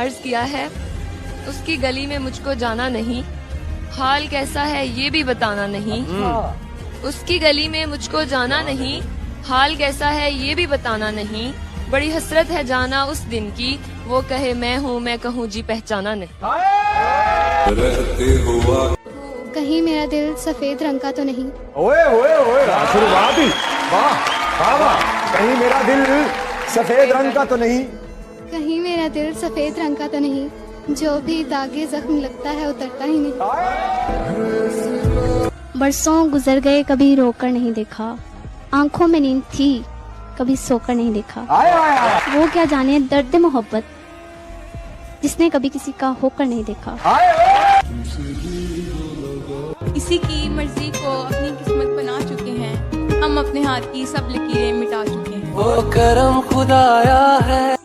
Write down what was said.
अर्ज किया है, उसकी गली में मुझको जाना नहीं, हाल कैसा है ये भी बताना नहीं। उसकी गली में मुझको जाना नहीं, हाल कैसा है ये भी बताना नहीं। बड़ी हसरत है जाना उस दिन की, वो कहे मैं हूँ मैं कहूँ जी पहचाना नहीं। कहीं मेरा दिल सफेद रंग का तो नहीं। ओए ओए ओए, शुरुआत ही वाह वाह वाह। कहीं मेरा दिल सफेद रंग का तो नहीं। कहीं मेरा दिल सफेद रंग का तो नहीं, जो भी दागे जख्म लगता है उतरता ही नहीं। बरसों गुजर गए कभी रोकर नहीं देखा, आंखों में नींद थी कभी सोकर नहीं देखा। वो क्या जाने दर्द मोहब्बत, जिसने कभी किसी का होकर नहीं देखा। किसी की मर्जी को अपनी किस्मत बना चुके हैं, हम अपने हाथ की सब लकीरें मिटा चुके हैं। वो करम खुदाया है।